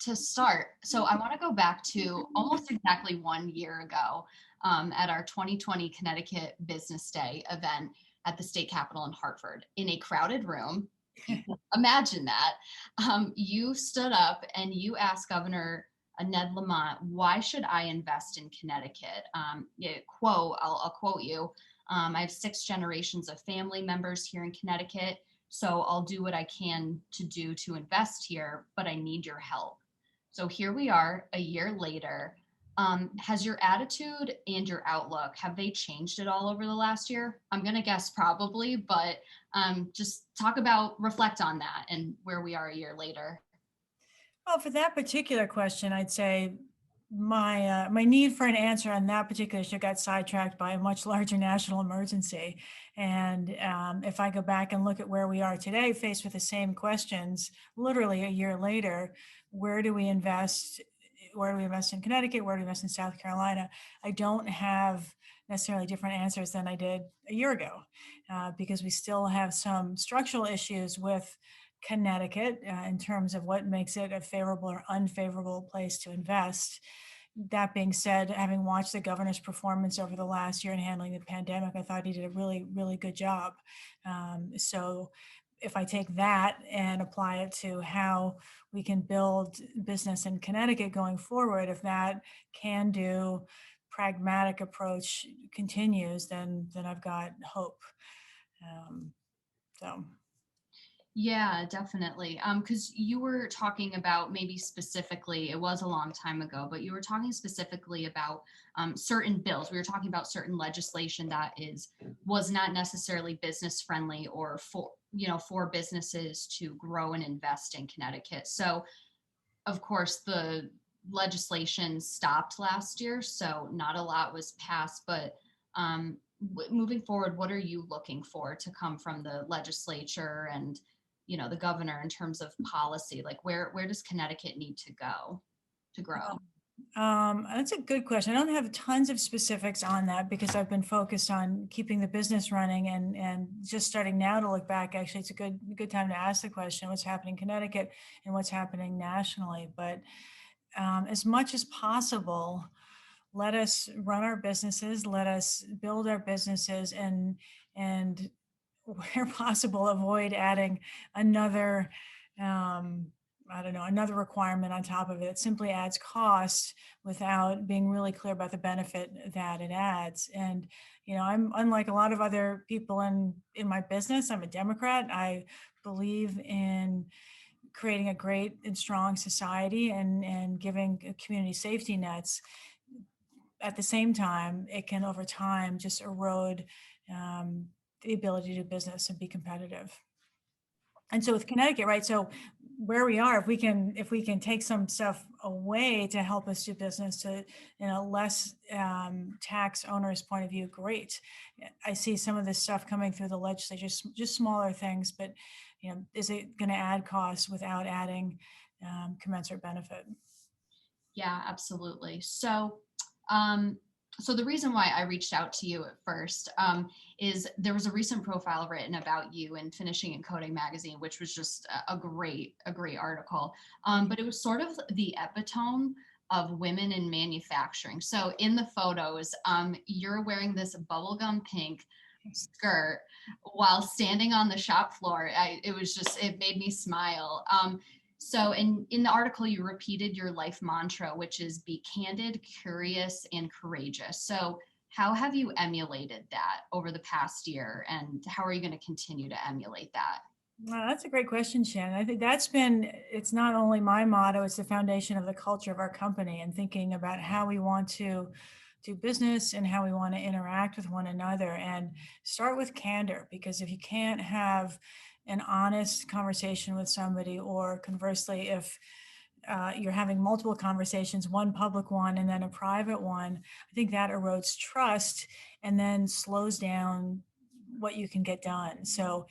to start, so I want to go back to almost exactly 1 year ago at our 2020 Connecticut Business Day event at the state capitol in Hartford in a crowded room. If you can imagine that, you stood up and you asked Governor Ned Lamont, why should I invest in Connecticut? I'll quote you. I have 6 generations of family members here in Connecticut, so I'll do what I can to do to invest here, but I need your help. So here we are a year later. Has your attitude and your outlook, have they changed at all over the last year? I'm going to guess probably, but just reflect on that and where we are a year later. Well, for that particular question, I'd say my need for an answer on that particular issue got sidetracked by a much larger national emergency. And if I go back and look at where we are today, faced with the same questions, literally a year later, where do we invest? Where do we invest in Connecticut? Where do we invest in South Carolina? I don't have necessarily different answers than I did a year ago, because we still have some structural issues with Connecticut in terms of what makes it a favorable or unfavorable place to invest. That being said, having watched the governor's performance over the last year in handling the pandemic, I thought he did a really, really good job. So if I take that and apply it to how we can build business in Connecticut going forward, if that can-do, pragmatic approach continues, then I've got hope. So. Yeah, definitely. Because you were talking about maybe specifically, it was a long time ago, but you were talking specifically about certain bills. We were talking about certain legislation that was not necessarily business friendly or for businesses to grow and invest in Connecticut. So, of course, the legislation stopped last year, so not a lot was passed. But moving forward, what are you looking for to come from the legislature and the governor in terms of policy? Like where does Connecticut need to go to grow? That's a good question. I don't have tons of specifics on that because I've been focused on keeping the business running and just starting now to look back. Actually, it's a good time to ask the question, what's happening in Connecticut and what's happening nationally. But as much as possible, let us run our businesses, let us build our businesses, and where possible, avoid adding another, another requirement on top of it. It simply adds cost without being really clear about the benefit that it adds. And, I'm unlike a lot of other people in my business. I'm a Democrat. I believe in creating a great and strong society and giving community safety nets. At the same time, it can over time just erode the ability to do business and be competitive. And so with Connecticut, right? So where we are, if we can take some stuff away to help us do business to in a less tax onerous point of view, great. I see some of this stuff coming through the legislature, just smaller things, but is it going to add costs without adding commensurate benefit? Yeah, absolutely. So so the reason why I reached out to you at first is there was a recent profile written about you in Finishing and Coding magazine, which was just a great article. But it was sort of the epitome of women in manufacturing. So in the photos, you're wearing this bubblegum pink skirt while standing on the shop floor. It made me smile. So in the article, you repeated your life mantra, which is be candid, curious, and courageous. So how have you emulated that over the past year, and how are you going to continue to emulate that? Well, that's a great question, Shannon. I think it's not only my motto, it's the foundation of the culture of our company and thinking about how we want to do business and how we want to interact with one another, and start with candor, because if you can't have an honest conversation with somebody, or conversely, if you're having multiple conversations, one public one and then a private one, I think that erodes trust and then slows down what you can get done. So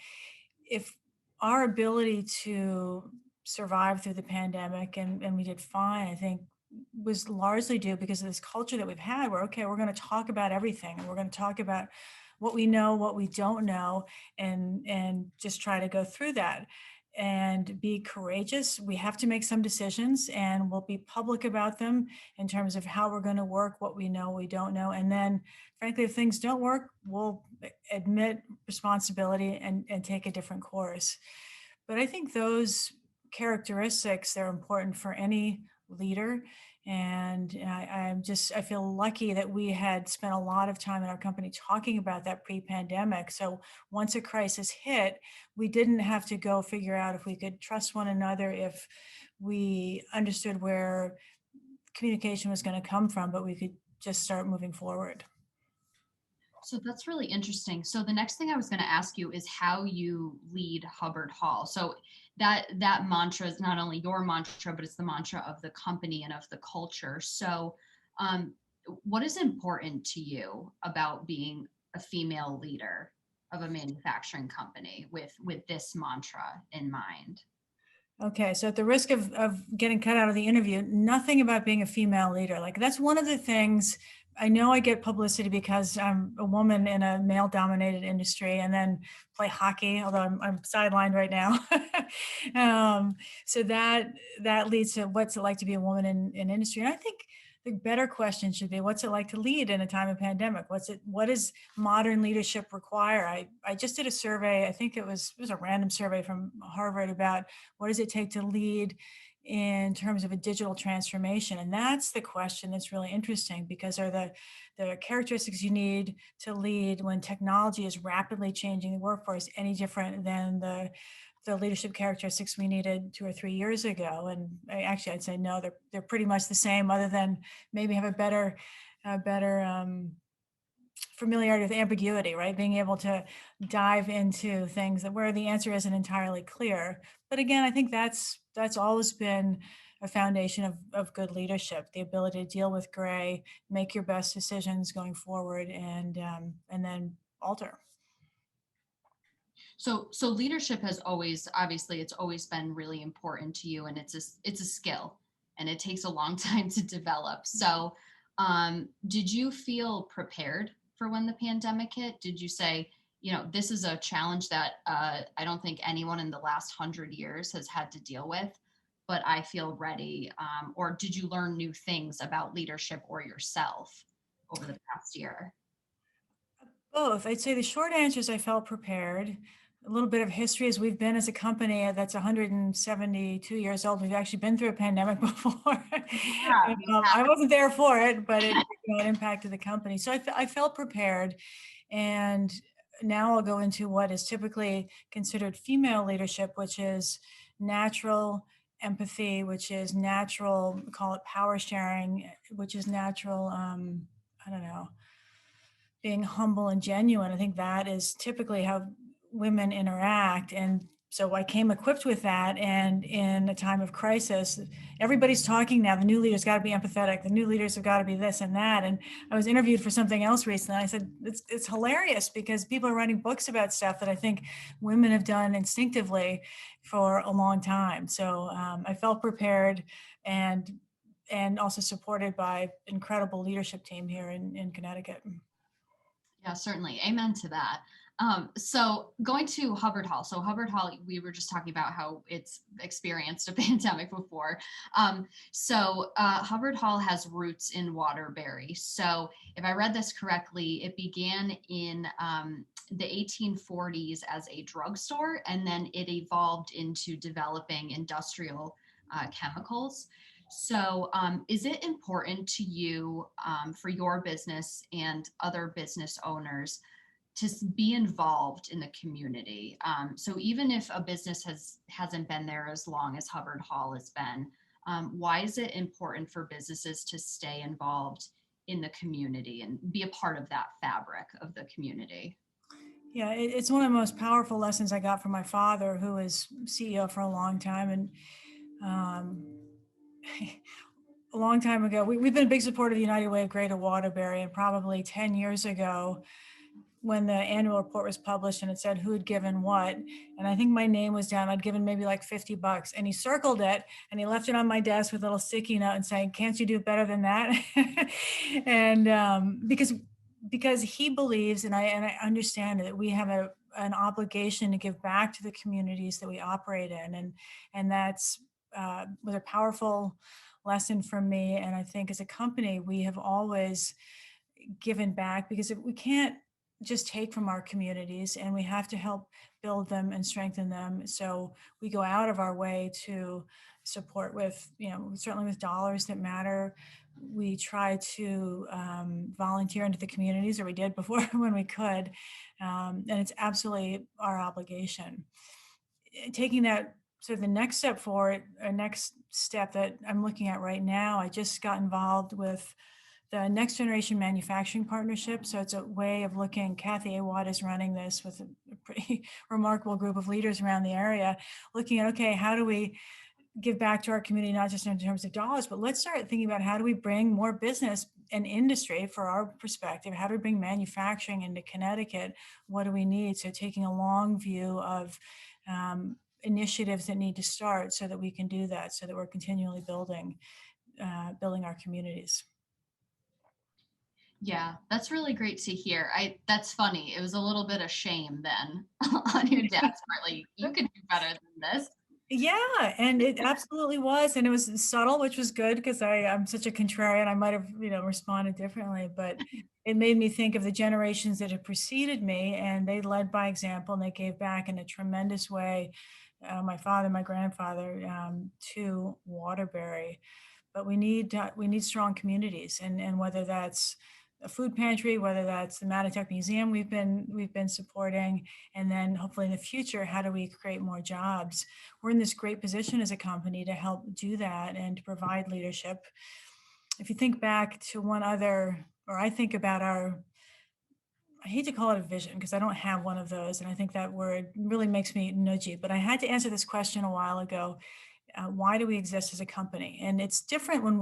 if our ability to survive through the pandemic, and we did fine, I think was largely due because of this culture that we've had where, okay, we're going to talk about everything, and we're going to talk about what we know, what we don't know, and just try to go through that. and be courageous. We have to make some decisions, and we'll be public about them in terms of how we're going to work, what we know, we don't know. And then, frankly, if things don't work, we'll admit responsibility and take a different course. But I think those characteristics, they're important for any leader. And I feel lucky that we had spent a lot of time in our company talking about that pre-pandemic. So once a crisis hit, we didn't have to go figure out if we could trust one another, if we understood where communication was going to come from, but we could just start moving forward. So that's really interesting. So the next thing I was going to ask you is how you lead Hubbard-Hall. So that mantra is not only your mantra, but it's the mantra of the company and of the culture. So um, what is important to you about being a female leader of a manufacturing company with this mantra in mind? Okay, so at the risk of getting cut out of the interview, nothing about being a female leader. Like that's one of the things. I know I get publicity because I'm a woman in a male-dominated industry, and then play hockey, although I'm sidelined right now. So that leads to what's it like to be a woman in industry. And I think the better question should be, what's it like to lead in a time of pandemic? What does modern leadership require? I just did a survey. I think it was a random survey from Harvard about what does it take to lead in terms of a digital transformation. And that's the question that's really interesting, because are the characteristics you need to lead when technology is rapidly changing the workforce any different than the leadership characteristics we needed 2 or 3 years ago? And I'd say no, they're pretty much the same, other than maybe have a better familiarity with ambiguity, right? Being able to dive into things that where the answer isn't entirely clear. But again, I think that's always been a foundation of good leadership: the ability to deal with gray, make your best decisions going forward, and then alter. So leadership has always, obviously, it's always been really important to you, and it's a skill, and it takes a long time to develop. So, did you feel prepared for when the pandemic hit? Did you say, this is a challenge that I don't think anyone in the last 100 years has had to deal with, but I feel ready? Or did you learn new things about leadership or yourself over the past year? Both. I'd say the short answer is I felt prepared. A little bit of history as we've been as a company that's 172 years old. We've actually been through a pandemic before. Yeah, you I have. wasn't there for it, but it impacted the company. So I felt prepared. And now I'll go into what is typically considered female leadership, which is natural empathy, which is natural, call it power sharing, which is natural, I don't know, being humble and genuine. I think that is typically how women interact. And so I came equipped with that. And in a time of crisis, everybody's talking now. The new leaders got to be empathetic. The new leaders have got to be this and that. And I was interviewed for something else recently. I said, it's hilarious because people are writing books about stuff that I think women have done instinctively for a long time. So I felt prepared and also supported by incredible leadership team here in Connecticut. Yeah, certainly. Amen to that. So going to Hubbard-Hall. So Hubbard-Hall, we were just talking about how it's experienced a pandemic before. Hubbard-Hall has roots in Waterbury. So if I read this correctly, it began in the 1840s as a drugstore, and then it evolved into developing industrial chemicals. So, is it important to you for your business and other business owners to be involved in the community? So, even if a business hasn't been there as long as Hubbard-Hall has been, why is it important for businesses to stay involved in the community and be a part of that fabric of the community? Yeah, it's one of the most powerful lessons I got from my father, who was CEO for a long time. And um, a long time ago, we've been a big supporter of the United Way of Greater Waterbury. And probably 10 years ago, when the annual report was published and it said who had given what, and I think my name was down, I'd given maybe like $50, and he circled it and he left it on my desk with a little sticky note and saying, "Can't you do better than that?" And because he believes, and I understand that we have an obligation to give back to the communities that we operate in. And that's was a powerful lesson for me. And I think as a company, we have always given back, because if we can't just take from our communities, and we have to help build them and strengthen them. So we go out of our way to support with, certainly with dollars that matter. We try to volunteer into the communities, or we did before when we could. And it's absolutely our obligation. Taking that, so the next step forward, or next step that I'm looking at right now, I just got involved with the Next Generation Manufacturing Partnership. So it's a way of looking, Kathy Awad is running this with a pretty remarkable group of leaders around the area, looking at, okay, how do we give back to our community, not just in terms of dollars, but let's start thinking about how do we bring more business and industry, for our perspective, how do we bring manufacturing into Connecticut? What do we need? So taking a long view of initiatives that need to start so that we can do that, so that we're continually building our communities. Yeah, that's really great to hear. That's funny. It was a little bit of shame then on your dad's part. Like, you could do better than this. Yeah, and it absolutely was, and it was subtle, which was good, because I'm such a contrarian. I might have, responded differently, but it made me think of the generations that had preceded me, and they led by example, and they gave back in a tremendous way. My father, my grandfather, to Waterbury. But we need strong communities, and whether that's a food pantry, whether that's the Matatuck Museum we've been supporting, and then hopefully in the future, how do we create more jobs? We're in this great position as a company to help do that and to provide leadership. If you think back to one other, or I think about I hate to call it a vision, because I don't have one of those, and I think that word really makes me nudgy, but I had to answer this question a while ago. Why do we exist as a company? And it's different when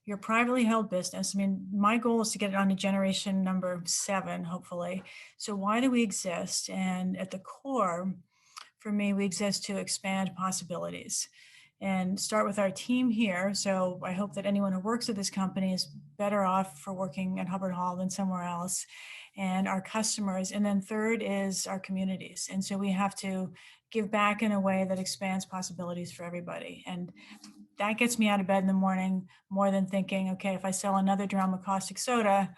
you're privately held business. I mean, my goal is to get it on to generation number 7, hopefully. So why do we exist? And at the core, for me, we exist to expand possibilities and start with our team here. So I hope that anyone who works at this company is better off for working at Hubbard-Hall than somewhere else, and our customers. And then third is our communities. And so we have to give back in a way that expands possibilities for everybody. And that gets me out of bed in the morning more than thinking, okay, if I sell another drum of caustic soda,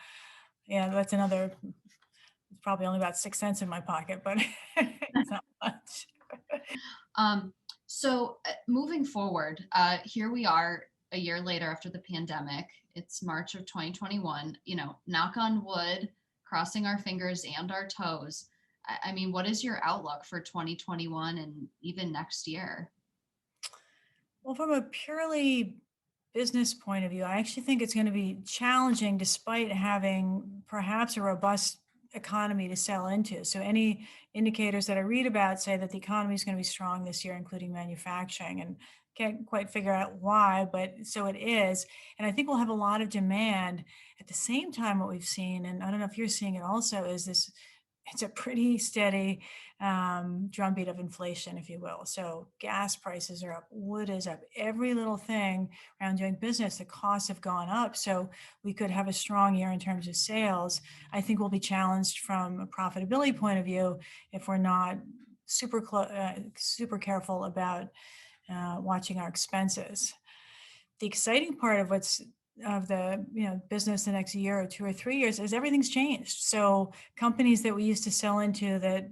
that's another, it's probably only about 6 cents in my pocket, but it's not much. So moving forward, here we are a year later after the pandemic. It's March of 2021, knock on wood, crossing our fingers and our toes. I mean, what is your outlook for 2021 and even next year? Well, from a purely business point of view, I actually think it's going to be challenging despite having perhaps a robust economy to sell into. So any indicators that I read about say that the economy is going to be strong this year, including manufacturing, and can't quite figure out why, but so it is. And I think we'll have a lot of demand. At the same time, what we've seen, and I don't know if you're seeing it also, is this, it's a pretty steady drumbeat of inflation, if you will. So gas prices are up, wood is up, every little thing around doing business, the costs have gone up. So we could have a strong year in terms of sales. I think we'll be challenged from a profitability point of view if we're not super careful about watching our expenses. The exciting part of the business the next year or 2 or 3 years is everything's changed. So companies that we used to sell into that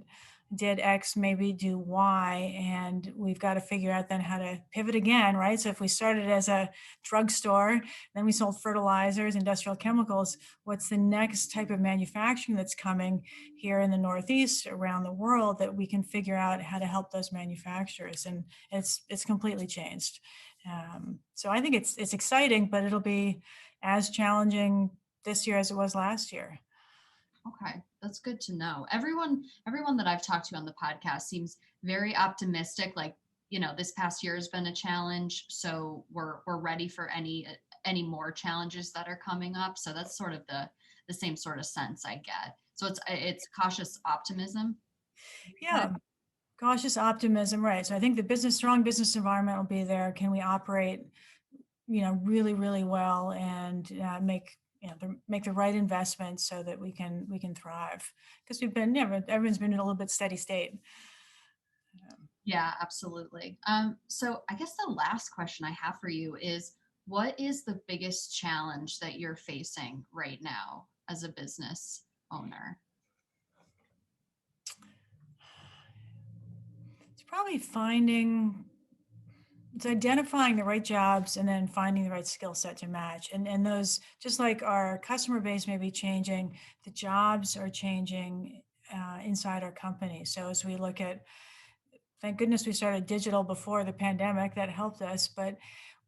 did X maybe do Y, and we've got to figure out then how to pivot again, right? So if we started as a drugstore, then we sold fertilizers, industrial chemicals, what's the next type of manufacturing that's coming here in the Northeast, around the world, that we can figure out how to help those manufacturers? And it's completely changed. So I think it's exciting, but it'll be as challenging this year as it was last year. Okay, that's good to know. Everyone that I've talked to on the podcast seems very optimistic. Like, this past year has been a challenge, so we're ready for any more challenges that are coming up. So that's sort of the same sort of sense I get. So it's cautious optimism. Yeah. Cautious optimism, right? So I think the strong business environment will be there. Can we operate, really, really well and make make the right investments so that we can thrive, because everyone's been in a little bit steady state. Yeah, absolutely. So I guess the last question I have for you is, what is the biggest challenge that you're facing right now as a business owner? It's probably it's identifying the right jobs and then finding the right skill set to match. And those, just like our customer base may be changing, the jobs are changing inside our company. So as we look at, thank goodness we started digital before the pandemic, that helped us. But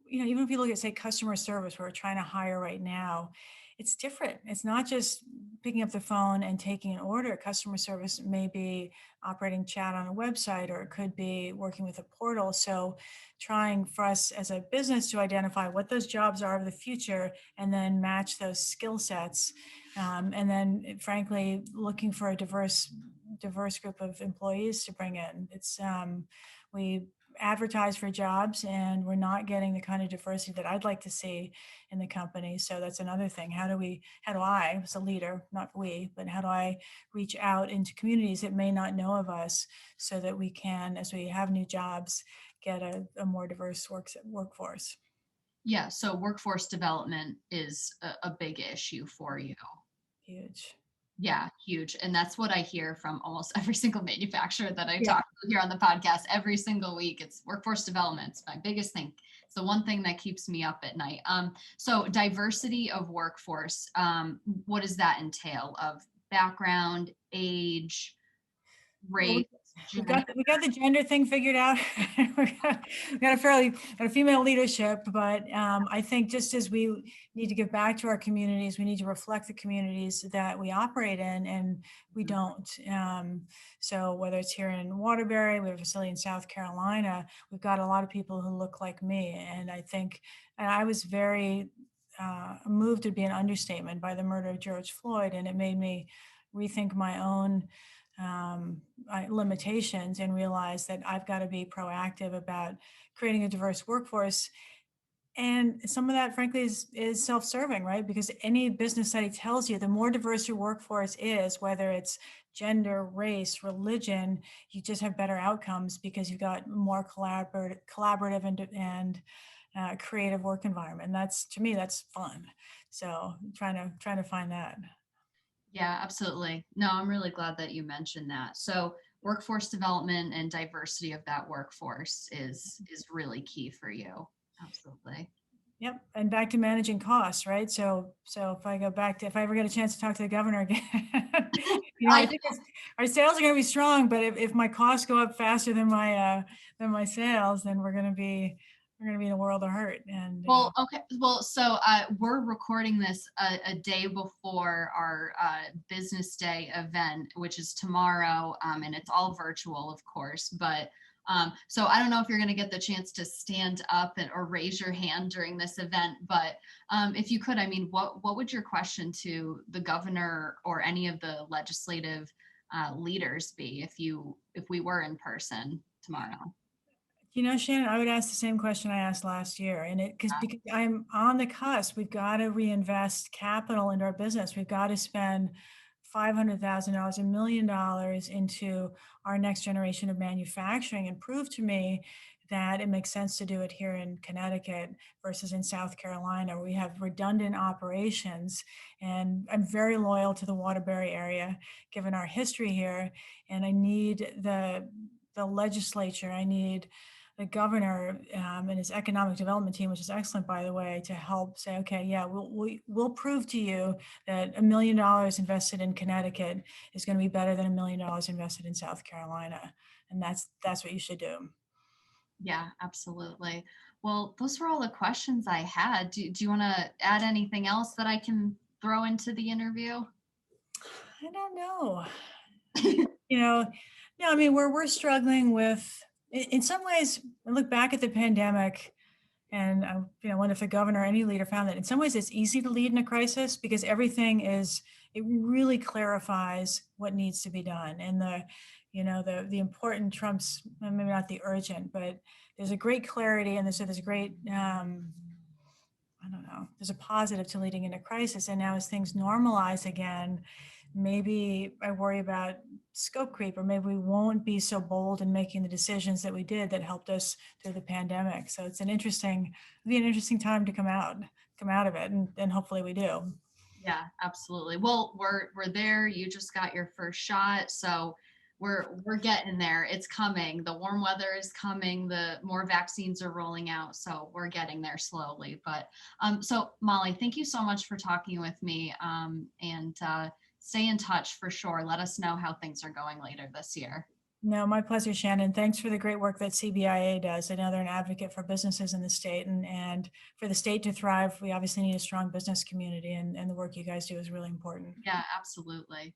even if you look at, say, customer service, where we're trying to hire right now, it's different. It's not just picking up the phone and taking an order. Customer service may be operating chat on a website, or it could be working with a portal. So trying for us as a business to identify what those jobs are of the future and then match those skill sets. And then frankly, looking for a diverse group of employees to bring in. We advertise for jobs and we're not getting the kind of diversity that I'd like to see in the company. So that's another thing. How do I, as a leader, not we, but how do I reach out into communities that may not know of us, so that we can, as we have new jobs, get a more diverse workforce? Yeah, so workforce development is a big issue for you. Huge. Yeah, huge. And that's what I hear from almost every single manufacturer that I Yeah. talk to here on the podcast every single week. It's workforce development. It's my biggest thing. It's the one thing that keeps me up at night. So diversity of workforce, what does that entail, of background, age, Well, race, we gender? got the gender thing figured out. We got a female leadership, but I think just as we need to give back to our communities, we need to reflect the communities that we operate in, and we don't. So whether it's here in Waterbury, we have a facility in South Carolina, we've got a lot of people who look like me, and I think, and I was very moved, would be an understatement, by the murder of George Floyd, and it made me rethink my own limitations and realize that I've got to be proactive about creating a diverse workforce. And some of that, frankly, is self-serving, right? Because any business study tells you the more diverse your workforce is, whether it's gender, race, religion, you just have better outcomes because you've got more collaborative and creative work environment. And that's, to me, that's fun. So trying to find that. Yeah, absolutely. No, I'm really glad that you mentioned that. So workforce development and diversity of that workforce is really key for you. Absolutely. Yep, and back to managing costs, right? So if I ever get a chance to talk to the governor again, I I think our sales are going to be strong, but if my costs go up faster than my sales, then we're gonna be in a world of hurt. And Well, okay. Well, so we're recording this a day before our business day event, which is tomorrow, and it's all virtual, of course. But so I don't know if you're going to get the chance to stand up or raise your hand during this event. But if you could, I mean, what would your question to the governor or any of the legislative leaders be if we were in person tomorrow? Shannon, I would ask the same question I asked last year, and because I'm on the cusp. We've got to reinvest capital into our business. We've got to spend $500,000, $1 million into our next generation of manufacturing, and prove to me that it makes sense to do it here in Connecticut versus in South Carolina, where we have redundant operations. And I'm very loyal to the Waterbury area, given our history here. And I need the legislature. I need the governor and his economic development team, which is excellent, by the way, to help say, okay, yeah, we'll prove to you that $1 million invested in Connecticut is going to be better than $1 million invested in South Carolina, and that's what you should do. Yeah, absolutely. Well, those were all the questions I had. Do you want to add anything else that I can throw into the interview? I don't know. No, I mean, we're struggling with, in some ways, I look back at the pandemic, and I wonder if the governor or any leader found that in some ways it's easy to lead in a crisis, because it really clarifies what needs to be done. And the important trumps, maybe not the urgent, but there's a great clarity, and there's a great, I don't know, there's a positive to leading into crisis. And now as things normalize again, maybe I worry about scope creep, or maybe we won't be so bold in making the decisions that we did that helped us through the pandemic. So it'll be an interesting time to come out of it, and hopefully we do. Yeah, absolutely. Well, we're there. You just got your first shot, so we're getting there. It's coming. The warm weather is coming. The more vaccines are rolling out, so we're getting there slowly. But so Molly, thank you so much for talking with me. And stay in touch for sure. Let us know how things are going later this year. No, my pleasure, Shannon. Thanks for the great work that CBIA does. I know they're an advocate for businesses in the state, and for the state to thrive, we obviously need a strong business community, and the work you guys do is really important. Yeah, absolutely.